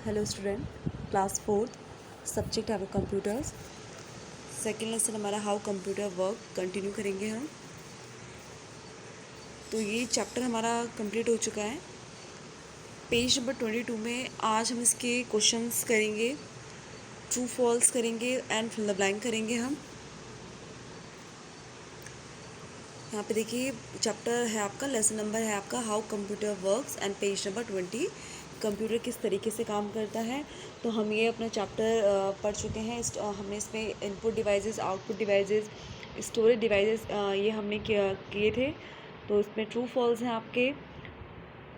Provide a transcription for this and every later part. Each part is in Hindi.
Hello student, class fourth, subject है कंप्यूटर्स। सेकेंड लेसन हमारा हाउ कंप्यूटर वर्क कंटिन्यू करेंगे हम। तो ये चैप्टर हमारा कंप्लीट हो चुका है। पेज नंबर 22 में आज हम इसके क्वेश्चंस करेंगे, ट्रू फॉल्स करेंगे एंड फिल द ब्लैंक करेंगे हम। यहाँ पे देखिए चैप्टर है आपका, लेसन नंबर है आपका how computer works and page number 20 computer किस तरीके से काम करता है। तो हम ये अपना चैप्टर पढ़ चुके हैं। हमने इसमें input devices, output devices, storage devices ये हमने किए थे। तो इसमें ट्रू फॉल्स हैं आपके।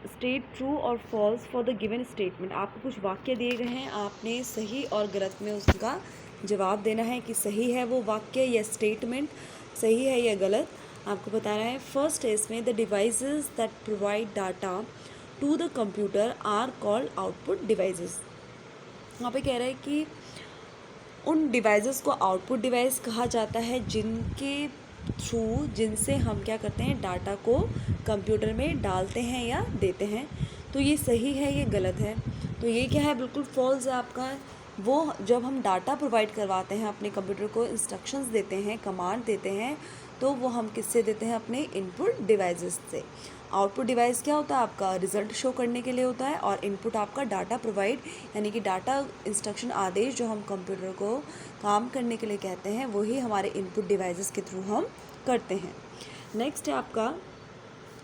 स्टेट ट्रू और false for the given statement. आपको कुछ वाक्य दिए गए हैं, आपने सही और गलत में उसका जवाब देना है कि सही है वो वाक्य या स्टेटमेंट, सही है या गलत, आपको बताना है। फर्स्ट है इसमें the devices that provide data to the computer are called output devices. यहाँ पे कह रहा है कि उन डिवाइसेस को आउटपुट डिवाइस कहा जाता है जिनसे हम क्या करते हैं, डाटा को कंप्यूटर में डालते हैं या देते हैं। तो ये सही है, ये गलत है। तो ये क्या है, बिल्कुल फॉल्स है आपका। वो जब हम डाटा प्रोवाइड करवाते हैं, अपने कंप्यूटर को इंस्ट्रक्शंस देते हैं, कमांड देते हैं, तो वो हम किससे देते हैं, अपने इनपुट डिवाइसेस से। आउटपुट डिवाइस क्या होता है आपका, रिजल्ट शो करने के लिए होता है, और इनपुट आपका डाटा प्रोवाइड यानी कि डाटा इंस्ट्रक्शन आदेश जो हम कंप्यूटर को काम करने के लिए कहते हैं, वही हमारे इनपुट डिवाइसेस के थ्रू हम करते हैं। नेक्स्ट है आपका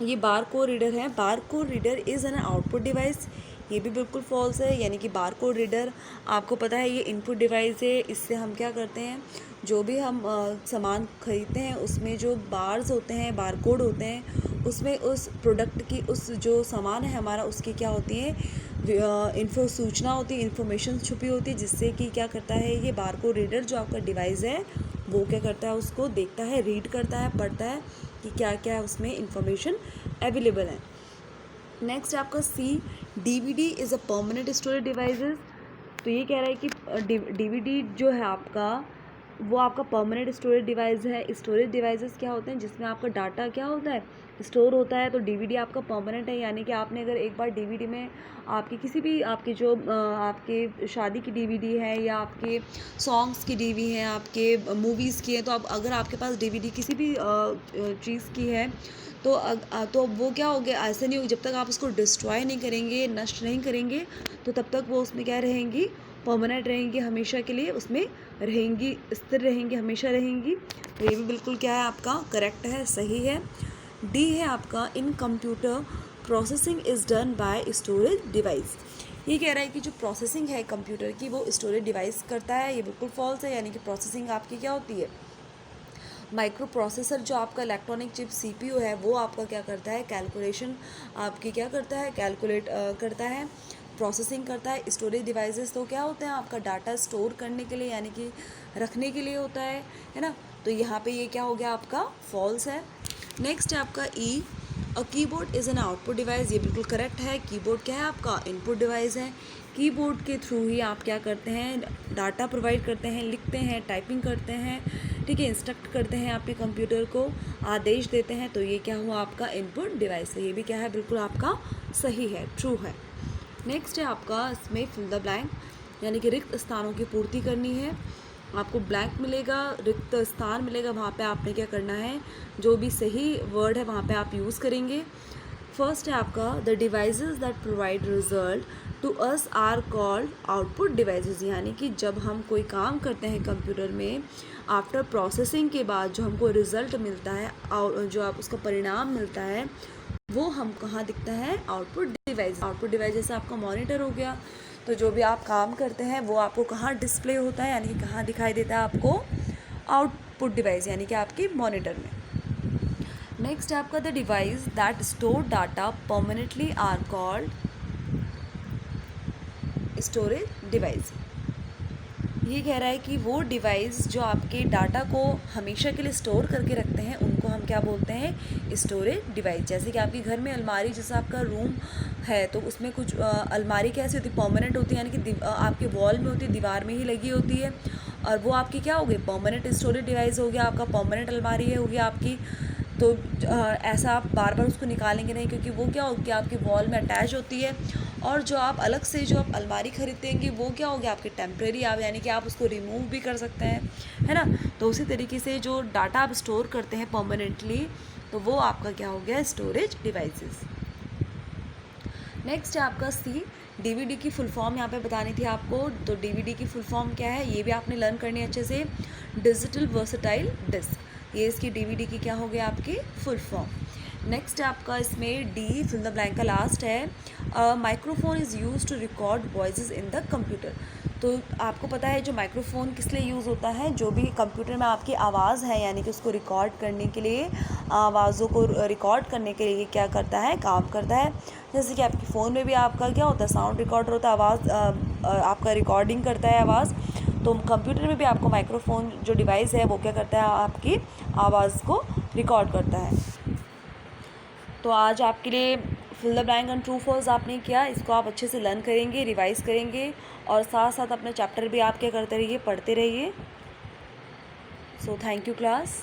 ये बार कोड रीडर है। Bar code reader is an output device. ये भी बिल्कुल फॉल्स है, यानी कि बार कोड रीडर आपको पता है ये इनपुट डिवाइस है। इससे हम क्या करते हैं, जो भी हम सामान खरीदते हैं उसमें जो बार्स होते हैं, बार कोड होते हैं, उसमें उस प्रोडक्ट की, उस जो सामान है हमारा, उसकी क्या होती है, इन्फो सूचना होती है, इन्फॉर्मेशन छुपी होती है, जिससे कि क्या करता है ये बार कोड रीडर जो आपका डिवाइस है वो क्या करता है, उसको देखता है, रीड करता है, पढ़ता है कि क्या क्या उसमें इंफॉर्मेशन अवेलेबल है। नेक्स्ट आपका C DVD is a permanent storage devices. तो ये कह रहा है कि डीवीडी जो है आपका, वो आपका परमानेंट स्टोरेज डिवाइस है। स्टोरेज डिवाइसेस क्या होते हैं, जिसमें आपका डाटा क्या होता है, स्टोर होता है। तो डीवीडी आपका परमानेंट है, यानी कि आपने अगर एक बार डीवीडी में आपकी किसी भी आपकी जो आपके शादी की डीवीडी है या आपके सॉन्ग्स की डीवीडी है, आपके मूवीज़ की है, तो अब अगर आपके पास डीवीडी किसी भी चीज़ की है तो वो क्या हो गया, ऐसे नहीं होगी, जब तक आप उसको डिस्ट्रॉय नहीं करेंगे, नष्ट नहीं करेंगे, तो तब तक वो उसमें क्या रहेंगी, परमानेंट रहेंगी, हमेशा के लिए उसमें रहेंगी, स्थिर रहेंगी, हमेशा रहेंगी। तो ये भी बिल्कुल क्या है आपका, करेक्ट है, सही है। डी है आपका इन computer processing is done by storage device. ये कह रहा है कि जो प्रोसेसिंग है कंप्यूटर की वो स्टोरेज डिवाइस करता है। ये बिल्कुल फॉल्स है, यानी कि प्रोसेसिंग आपकी क्या होती है, माइक्रो प्रोसेसर जो आपका इलेक्ट्रॉनिक चिप सीपीयू है वो आपका क्या करता है, कैलकुलेशन आपकी क्या करता है, कैलकुलेट करता है, प्रोसेसिंग करता है। स्टोरेज डिवाइसेस तो क्या होते हैं, आपका डाटा स्टोर करने के लिए यानी कि रखने के लिए होता है ना। तो यहाँ पे ये क्या हो गया आपका, फॉल्स है। नेक्स्ट है आपका ई a keyboard is an output device. ये बिल्कुल करेक्ट है। कीबोर्ड क्या है आपका, इनपुट डिवाइस है। कीबोर्ड के थ्रू ही आप क्या करते हैं, डाटा प्रोवाइड करते हैं, लिखते हैं, टाइपिंग करते हैं, ठीक है, इंस्ट्रक्ट करते हैं आपके कंप्यूटर को, आदेश देते हैं। तो ये क्या हुआ आपका, इनपुट डिवाइस है। ये भी क्या है, बिल्कुल आपका सही है, ट्रू है। नेक्स्ट है आपका इसमें फिल द ब्लैंक, यानी कि रिक्त स्थानों की पूर्ति करनी है। आपको ब्लैंक मिलेगा, रिक्त स्थान मिलेगा, वहाँ पे आपने क्या करना है, जो भी सही वर्ड है वहाँ पे आप यूज़ करेंगे। फर्स्ट है आपका the devices that provide result to us are called output devices. यानी कि जब हम कोई काम करते हैं कंप्यूटर में, आफ्टर प्रोसेसिंग के बाद जो हमको रिज़ल्ट मिलता है और जो आप उसका परिणाम मिलता है, वो हम कहाँ दिखता है, आउटपुट डिवाइस। आउटपुट डिवाइस जैसे आपका मॉनिटर हो गया, तो जो भी आप काम करते हैं वो आपको कहाँ डिस्प्ले होता है, यानी कि कहाँ दिखाई देता है आपको, आउटपुट डिवाइस यानी कि आपके मॉनिटर में। नेक्स्ट है आपका the device that store data permanently are called storage device. ये कह रहा है कि वो डिवाइस जो आपके डाटा को हमेशा के लिए स्टोर करके रखते हैं उनको हम क्या बोलते हैं, स्टोरेज डिवाइस। जैसे कि आपके घर में अलमारी, जैसे आपका रूम है तो उसमें कुछ अलमारी कैसी होती है, परमानेंट होती है, यानी कि आपके वॉल में होती है, दीवार में ही लगी होती है, और वो आपकी क्या हो गई, परमानेंट स्टोरेज डिवाइस हो गया, आपका परमानेंट अलमारी है, हो गया आपकी। तो ऐसा आप बार बार उसको निकालेंगे नहीं, क्योंकि वो क्या होती है, आपकी वॉल में अटैच होती है और जो आप अलग से जो आप अलमारी खरीदेंगे वो क्या हो गया आपके टेम्प्रेरी, आप यानी कि आप उसको रिमूव भी कर सकते हैं, है ना। तो उसी तरीके से जो डाटा आप स्टोर करते हैं परमानेंटली, तो वो आपका क्या हो गया, स्टोरेज डिवाइसेस। नेक्स्ट है आपका सी, डीवीडी की फुल फॉर्म यहाँ पे बतानी थी आपको। तो डीवीडी की फुल फॉर्म क्या है, ये भी आपने लर्न करनी है अच्छे से। डिजिटल वर्सेटाइल डिस्क, ये इसकी डीवीडी की क्या हो गया आपकी फुल फॉर्म। नेक्स्ट है आपका इसमें डी, फिल द ब्लैंक का लास्ट है, microphone is use to record voices in the computer. तो आपको पता है जो माइक्रोफोन किस लिए यूज़ होता है, जो भी कंप्यूटर में आपकी आवाज़ है यानी कि उसको रिकॉर्ड करने के लिए, आवाज़ों को रिकॉर्ड करने के लिए क्या करता है, काम करता है। जैसे कि आपके फ़ोन में भी आपका क्या होता है, साउंड रिकॉर्डर होता है, आवाज़ आपका रिकॉर्डिंग करता है आवाज़। तो कंप्यूटर में भी आपको माइक्रोफोन जो डिवाइस है वो क्या करता है, आपकी आवाज़ को रिकॉर्ड करता है। तो आज आपके लिए fill the blank and true false आपने किया, इसको आप अच्छे से लर्न करेंगे, रिवाइज करेंगे, और साथ साथ अपने चैप्टर भी आप क्या करते रहिए, पढ़ते रहिए। So thank you class.